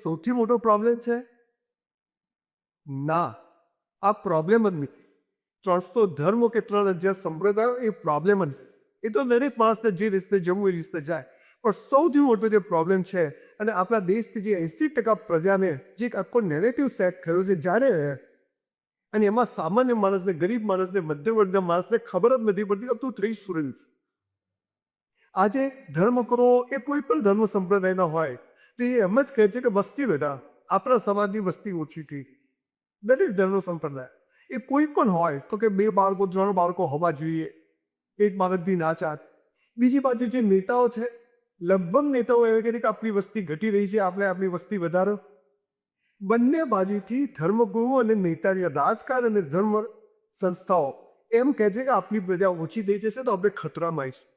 સૌથી મોટો પ્રોબ્લેમ છે? ના, આ પ્રોબ્લેમ જ નથી. 300 ધર્મો કે 3000 સંપ્રદાયો એ પ્રોબ્લેમ જ નથી. એ તો દરેક માણસને જે રીતે જમવું એ રીતે જાય. પણ સૌથી મોટો જે પ્રોબ્લેમ છે, અને આપણા દેશની જે 80% પ્રજાને જે એક આખો નેરેટિવ સેટ થયો છે, જ્યારે અને એમાં સામાન્ય માણસને, ગરીબ માણસને, મધ્યમ વર્ગના માણસને ખબર જ નથી પડતી અપ ટુ 30 સ્ટુડન્ટ્સ. આજે ધર્મ કરો એ કોઈ પણ ધર્મ સંપ્રદાયના હોય તો એ એમ જ કહે છે કે વસ્તી વધા, આપણા સમાજની વસ્તી ઓછી થઈ. દરેક ધર્મ સંપ્રદાય એ કોઈ પણ હોય તો કે 2 બાળકો 3 બાળકો હોવા જોઈએ, એક બાળકથી ના ચાલ. બીજી બાજુ જે નેતાઓ છે, લગભગ નેતાઓ એમ કહે છે કે આપણી વસ્તી ઘટી રહી છે, આપણે આપણી વસ્તી વધારો. બંને બાજુથી ધર્મગુરુઓ અને નેતાની રાજકારણ અને ધર્મ સંસ્થાઓ એમ કહે છે કે આપણી પ્રજા ઓછી થઈ જશે તો આપણે ખતરામાં આવીશું.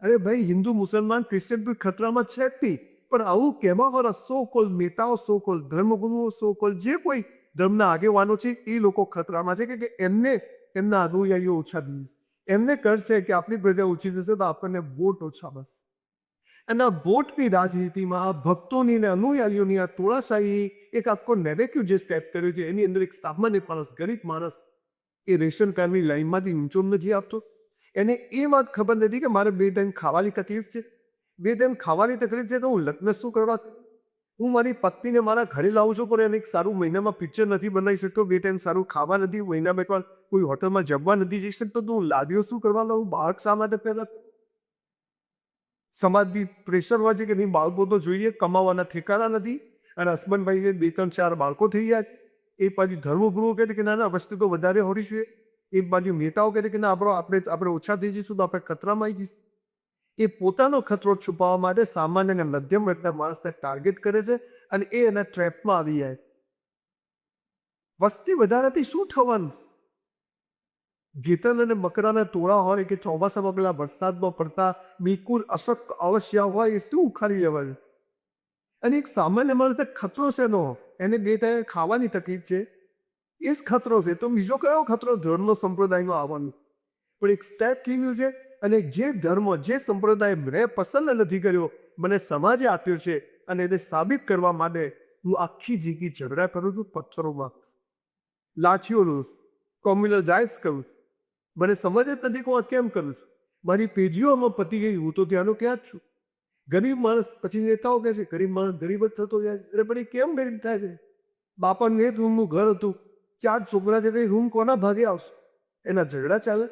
અરે ભાઈ, હિન્દુ મુસલમાન ક્રિશ્ચિયન બી ખતરામાં છે જ નહીં, પણ આવું કહેવાવાળા સો કોલ નેતાઓ, સો કોલ ધર્મગુરુઓ, સો કોલ જે કોઈ ધર્મના આગેવાનો છે એ લોકો ખતરામાં છે કે એમને એમના અનુયાયીઓ ઓછા દીધું. એમને કરશે કે આપણી પ્રજા ઓછી થશે તો આપણને વોટ ઓછા બસ. અને આ વોટની રાજનીતિમાં ભક્તોની અને અનુયાયીઓની આ તોળાશાહી એક આખો નેરેટિવ જે સ્ટેપ કર્યો છે, એની અંદર એક સામાન્ય માણસ, ગરીબ માણસ એ રેશન કાર્ડની લાઈનમાંથી ઊંચો નથી આપતો. એને એ વાત ખબર નથી કે મારે 2 ટાઈમ ખાવાની તકલીફ છે. 2 ટાઈમ ખાવાની તકલીફ છે તો હું લગ્ન શું કરવા? હું મારી પત્નીને મારા ઘરે લાવું છું, પણ એને એક સારું મહિનામાં પિક્ચર નથી બનાવી શકતો, 2 ટાઈમ સારું ખાવા નથી, મહિનામાં એકવાર કોઈ હોટલમાં જમવા નથી જઈ શકતો, તો હું લાદીઓ શું કરવા લાવું? બાળક શા માટે પેદા? સમાજની પ્રેશર હોય છે કે નહીં, બાળકો તો જોઈએ, કમાવાના ઠેકાણા નથી, અને હસબન્ડભાઈએ 2 3 4 બાળકો થઈ ગયા. એક બાજુ ધર્મગુરુઓ કહે છે કે ના ના વસ્તુ તો વધારે હોવી જોઈએ, એક બાજુ નેતાઓ કહે છે કે ના આપણે ઓછા થઈ જઈશું તો આપણે ખતરામાં આવી જઈશું. એ પોતાનો ખતરો છુપાવવા માટે સામાન્ય અને મધ્યમ વર્ગના માણસને ટાર્ગેટ કરે છે, અને એ એના ટ્રેપમાં આવી જાય. વસ્તી વધારાથી શું થવાનું? ગીતલ અને મકરાના ટોળા હોય કે ચોમાસામાં પેલા વરસાદમાં પડતા બિલકુલ અવશ્ય હોય એ શું ઉખાડી લેવાનું? અને એક સામાન્ય માણસને ખતરો છે નો, એને 2 ટાઈમ ખાવાની તકલીફ છે, એ જ ખતરો છે. તો બીજો કયો ખતરો ધર્મ સંપ્રદાયમાં આવવાનો? પણ એક સ્ટેપ થઈ ગયું છે, અને જે ધર્મ, જે સંપ્રદાય મેં પસંદ નથી કર્યો, મને સમાજે આપ્યો છે, અને એને સાબિત કરવા માટે હું આખી જિંદગી ઝઘડા કરું છું, પથ્થરોમાં લાઠીઓ લઉં છું, કોમ્યુનલ રાઇટ્સ કરું છું. મને સમજ જ નથી કે હું આ કેમ કરું છું. મારી પેઢીઓમાં પતી ગઈ, હું તો ત્યાંનો ક્યાં જ છું. ગરીબ માણસ, પછી નેતાઓ કહે છે ગરીબ માણસ ગરીબ જ થતો જાય છે. અરે પણ એ કેમ ગરીબ થાય છે? બાપાનું 1 રૂમનું ઘર હતું, 4 છોકરા છે, એ રૂમ કોના ભાગે આવશે? એના ઝઘડા ચાલે?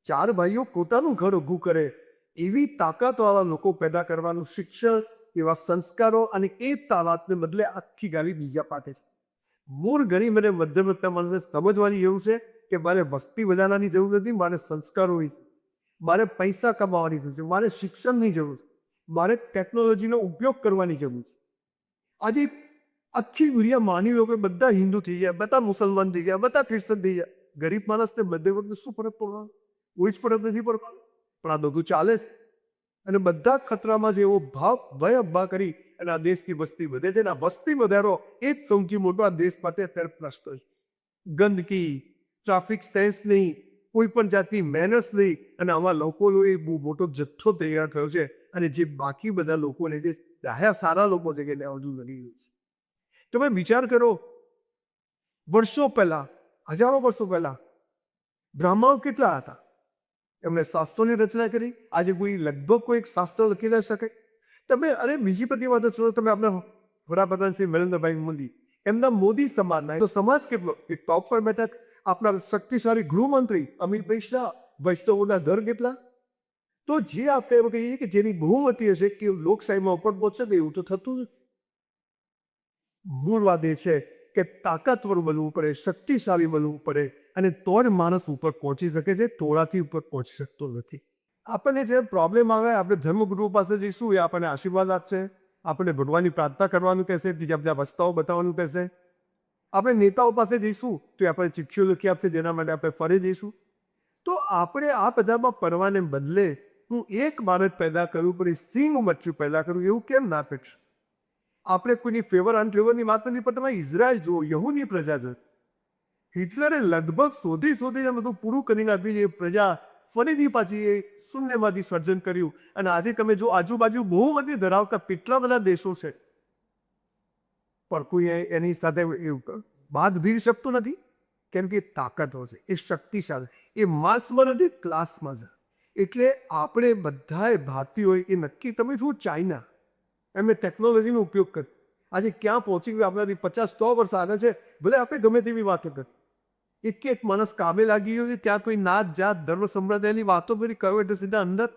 4 ભાઈઓ પોતાનું ઘર ઊભું કરે એવી તાકાતવાળા લોકો પેદા કરવાનું શિક્ષણ, એવા સંસ્કારો, અને એ તાકાતને બદલે આખી ગાડી બીજા પાટે છે. મૂળ ગરીબ અને મધ્યમ વર્ગના માણસને સમજવાની એવું છે કે મારે વસ્તી વધારવાની જરૂર નથી, મારે સંસ્કારોની, મારે પૈસા કમાવાની જરૂર છે, મારે શિક્ષણની જરૂર છે, મારે ટેકનોલોજીનો ઉપયોગ કરવાની જરૂર છે. આજે આખી દુનિયા માની લો કે બધા હિન્દુ થઈ ગયા, બધા મુસલમાન થઈ ગયા, બધા ક્રિશ્ચન થઈ ગયા, ગરીબ માણસને મધ્યમ વર્ગને શું ફરક પડવાનો? કોઈ જ ફરક નથી પડવાનો. પણ આ બધું ચાલે છે, અને બધા ખતરામાં છે એવો ભાવ ભય કરી અને આ દેશની વસ્તી વધે છે. અને આ વસ્તી વધારો એ જ સૌથી મોટો આ દેશ માટે અત્યારે પ્રશ્ન છે. ગંદકી, ટ્રાફિક સેન્સ નહીં, કોઈ પણ જાતની મેનર્સ નહીં, અને આવા લોકોનો એ બહુ મોટો જથ્થો તૈયાર થયો છે. અને જે બાકી બધા લોકોને, જે સારા લોકો છે કે હજુ નથી રહ્યું છે. તમે વિચાર કરો, વર્ષો પહેલા, હજારો વર્ષો પહેલા બ્રાહ્મણો કેટલા હતા? એમણે શાસ્ત્રોની રચના કરી. આજે કોઈ લગભગ કોઈ એક શાસ્ત્ર લખી ન શકે. તમે, અરે બીજી બધી વાતો છો, તમે આપણા વડાપ્રધાન શ્રી નરેન્દ્રભાઈ મોદી, એમના મોદી સમાજના, તો સમાજ કેટલો એ ટોપ પર બેઠા. આપણા શક્તિશાળી ગૃહમંત્રી અમિતભાઈ શાહ, વૈષ્ણવોના દર કેટલા? તો જે આપણે એમ કહીએ કે જેની બહુમતી હશે કે લોકશાહીમાં ઉપર પહોંચશે, એવું તો થતું નથી. મૂળ વાત એ છે કે તાકાતવર બનવું પડે, શક્તિશાળી બનવું પડે, અને તો જ માણસ ઉપર પહોંચી શકે છે, ટોળાથી ઉપર પહોંચી શકતો નથી. આપણને જે પ્રોબ્લેમ આવે, આપણે ધર્મગુરુ પાસે જઈશું, એ આપણને આશીર્વાદ આપશે, આપણે ભગવાનની પ્રાર્થના કરવાનું કહેશે, બીજા બધા રસ્તાઓ બતાવવાનું કહેશે. આપણે નેતાઓ પાસે જઈશું તો એ આપણે ચિઠ્ઠીઓ લખી આપશે, જેના માટે આપણે ફરે જઈશું. તો આપણે આ બધામાં પડવાને બદલે હું એક ભારત પેદા કરવું પડે, સિંહ મચ્છું પેદા કરવું, એવું કેમ ના કરીશું? આપણે કોઈની ફેવર અનફેવરની વાત નથી, પણ તમે ઇઝરાયલ જુઓ, યહૂદી પ્રજા છે. હિટલરે લગભગ શોધી બધું પૂરું કરીને આપી, એ પ્રજા ફરીથી પાછી એ શૂન્યમાંથી સર્જન કર્યું. અને આજે તમે જો આજુબાજુ બહુમતી ધરાવતા કેટલા બધા દેશો છે, પણ કોઈ એની સાથે બાદ ભીડ શકતું નથી, કેમ કે તાકાતો છે, એ શક્તિશાળી, એ માસમાં નથી ક્લાસમાં છે. એટલે આપણે બધાએ ભારતીયોએ એ નક્કી, તમે શું ચાઇના એમને ટેકનોલોજીનો ઉપયોગ કર્યો, આજે ક્યાં પહોંચી ગયું, આપણાથી 50-100 વર્ષ આગળ છે. ભલે આપણે ગમે તેવી વાતો કરી, એક માણસ કામે લાગી ગયો છે, ત્યાં કોઈ નાત જાત ધર્મ સંપ્રદાયની વાતો કરી કરો એટલે સીધા અંદર.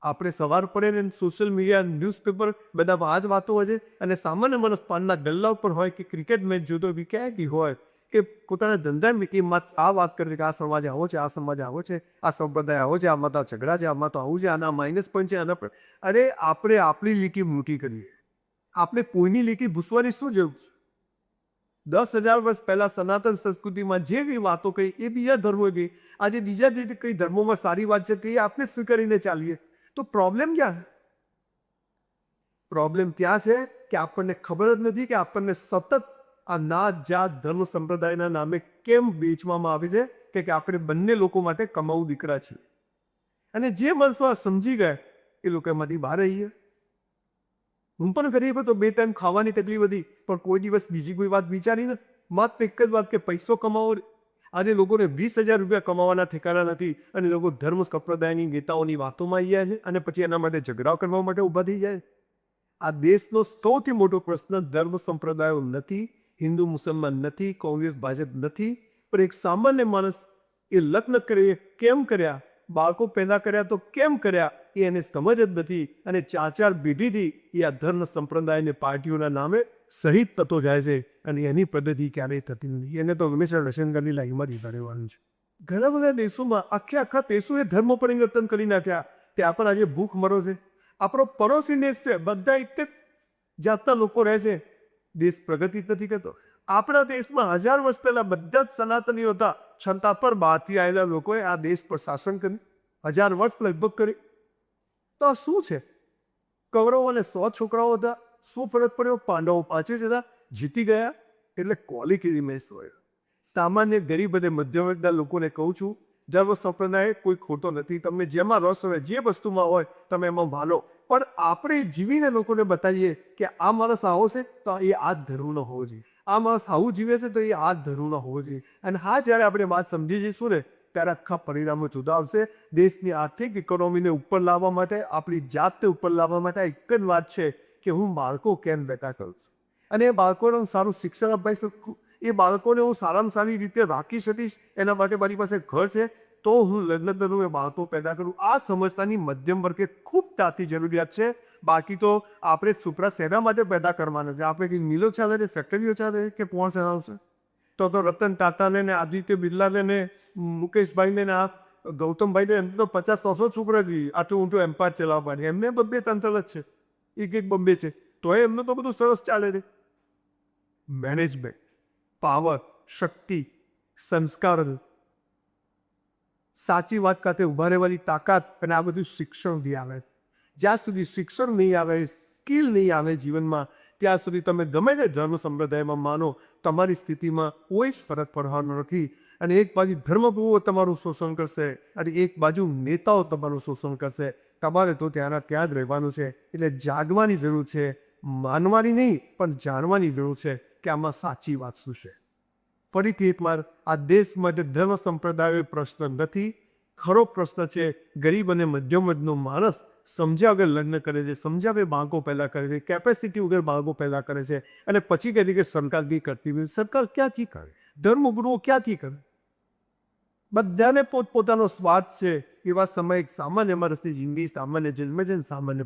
આપણે સવાર પડે ને સોશિયલ મીડિયા ન્યૂઝપેપર બધામાં આ જ વાતો હોય છે. અને સામાન્ય માણસ પાનના ગલ્લા ઉપર હોય કે ક્રિકેટ મેચ જોતો હોય ક્યાંયથી હોય કે પોતાના ધંધાની કે આ વાત કરે કે આ સમાજ આવો છે, આ સમાજ આવો છે, આ સંપ્રદાય આવો છે, આમાં તો ઝઘડા છે, આમાં તો આવું છે, આના માઇનસ પોઈન્ટ છે, આના અરે આપણે આપણી લીકી મોટી કરીએ, આપણે કોઈની લીકી ભૂસવાની શું જરૂર છે? 10,000 વર્ષ પહેલા સનાતન સંસ્કૃતિમાં જે કઈ વાતો કહી એ બીજા ધર્મોએ કહી, આજે બીજા જે કઈ ધર્મોમાં સારી વાત છે તે આપણે સ્વીકારીને ચાલીએ. તો પ્રોબ્લેમ ક્યાં છે? પ્રોબ્લેમ ત્યાં છે કે આપણને ખબર જ નથી કે આપણને સતત આ નાત જાત ધર્મ સંપ્રદાયના નામે કેમ વેચવામાં આવે છે કે આપણે બંને લોકો માટે કમાવું દીકરા છીએ. અને જે માણસો આ સમજી ગયા એ લોકો એમાંથી બહાર રહીએ. હું પણ ગરીબ હતો, 2 ટાઈમ ખાવાની તકલીફ હતી, પણ કોઈ દિવસ બીજી કોઈ વાત વિચારી નથી. માત્ર એક જ વાત કે પૈસો કમાવો. આજે લોકોને 20,000 રૂપિયા કમાવાના ઠેકાણા નથી અને લોકો ધર્મ સંપ્રદાયની નેતાઓની વાતોમાં આવી જાય છે અને પછી એના માટે ઝઘડા કરવા માટે ઊભા થઈ જાય. આ દેશનો સૌથી મોટો પ્રશ્ન ધર્મ સંપ્રદાયો નથી, હિન્દુ મુસલમાન નથી, કોંગ્રેસ ભાજપ નથી, પણ એક સામાન્ય માણસ એ લગ્ન કરે કેમ કર્યા, બાળકો પેદા કર્યા તો કેમ કર્યા એ એને સમજ જ નથી. અને 4 પેઢીથી એ આ ધર્મ સંપ્રદાયને પાર્ટીઓના નામે શહીદ થતો જાય છે અને એની પદ્ધતિ ક્યારેય થતી નથી. એને તો હંમેશા રશનગરની લાઈનમાં જ રહેવાનું છે. ઘણા બધા દેશોમાં આખા દેશોએ ધર્મ પરિવર્તન કરી નાખ્યા. ત્યાં પણ આજે ભૂખ મરો છે. આપણો પડોશી દેશ છે, બધા એક જ જાતના લોકો રહે છે, દેશ પ્રગતિ જ નથી કરતો. આપણા દેશમાં 1000 વર્ષ પહેલા બધા જ સનાતનીઓ હતા, છતાં પણ બહારથી આવેલા લોકોએ આ દેશ પર શાસન કર્યું, 1000 વર્ષ લગભગ કરી. તો આ શું છે? કૌરવોને 100 છોકરાઓ હતા, શું ફરક પડ્યો? પાંડવો પાછળ જતા જીતી ગયા. એટલે ક્વોલિટી મેચ હોય. સામાન્ય ગરીબ અને મધ્યમ વર્ગના લોકોને કહું છું, ધર્મ સંપ્રદાય કોઈ ખોટો નથી, તમને જેમાં રસ હોય, જે વસ્તુમાં હોય તમે એમાં ભાલો, પણ આપણે જીવીને લોકોને બતાવીએ કે આ માણસ આવો છે તો એ આ જ ધર્મનો હોવો જોઈએ, આ માણસ આવું જીવે છે તો એ આ જ ધર્મનો હોવો જોઈએ. અને હા, જ્યારે આપણે વાત સમજી જઈશું ને ત્યારે આખા પરિણામો જુદા આવશે. દેશની આર્થિક ઇકોનોમીને ઉપર લાવવા માટે, આપણી જાતને ઉપર લાવવા માટે એક જ વાત છે કે હું બાળકો કેમ પેદા કરું છું અને એ બાળકોને હું સારું શિક્ષણ અપાઈ શકું, એ બાળકોને હું સારામાં સારી રીતે રાખી શકીશ, એના માટે મારી પાસે ઘર છે તો હું લગ્ન કરું, એ બાળકો પેદા કરું. આ સમજતાની મધ્યમ વર્ગે ખૂબ તાતી જરૂરિયાત છે. બાકી તો આપણે સુપરા શેના માટે પેદા કરવાના છે? આપણે કંઈ મિલો ચાલે છે, ફેક્ટરીઓ ચાલે છે કે પોણ ચલાવશે? તો રતન ટાટાને ને આદિત્ય બિરલાને ને મુકેશભાઈને ને આ ગૌતમભાઈને એમ તો 50-100 છોકરા છે, આટલું ઊંટું એમ્પાયર ચલાવવા માટે. એમને બબ્બે તંત્ર જ છે, એક બબ્બે છે, તો એમનું તો બધું સરસ ચાલે છે. મેનેજમેન્ટ, પાવર, શક્તિ, સંસ્કાર, સાચી વાત ખાતે ઊભા રહેવાની તાકાત અને આ બધું શિક્ષણથી આવે. જ્યાં સુધી શિક્ષણ નહીં આવે, સ્કિલ નહીં આવે જીવનમાં, ત્યાં સુધી તમે ગમે તે ધર્મ સંપ્રદાયમાં માનો, તમારી સ્થિતિમાં કોઈ જ ફરક પડવાનો નથી. અને એક બાજુ ધર્મગુરુઓ તમારું શોષણ કરશે અને એક બાજુ નેતાઓ તમારું શોષણ કરશે. તમારે તો ત્યાં જ રહેવાનું છે. એટલે જાગવાની જરૂર છે, માનવાની નહીં પણ જાણવાની જરૂર છે કે આમાં સાચી વાત શું છે. ફરીથી એકવાર, આ દેશ માટે ધર્મ સંપ્રદાયો પ્રશ્ન નથી, ખરો પ્રશ્ન છે ગરીબ અને મધ્યમ વર્ગનો માણસ સમજ્યા વગર લગ્ન કરે છે, સમજ્યા વગર બાળકો પેદા કરે છે, કેપેસિટી વગર બાળકો પેદા કરે છે અને પછી કહે છે કે સરકાર બી કરતી નથી. સરકાર ક્યાંથી કરે? ધર્મગુરુઓ ક્યાંથી કરે? બધાને પોતપોતાનો સ્વાદ છે. એવા સમય એક સામાન્ય માણસની જિંદગી, સામાન્ય જન્મે છે, સામાન્ય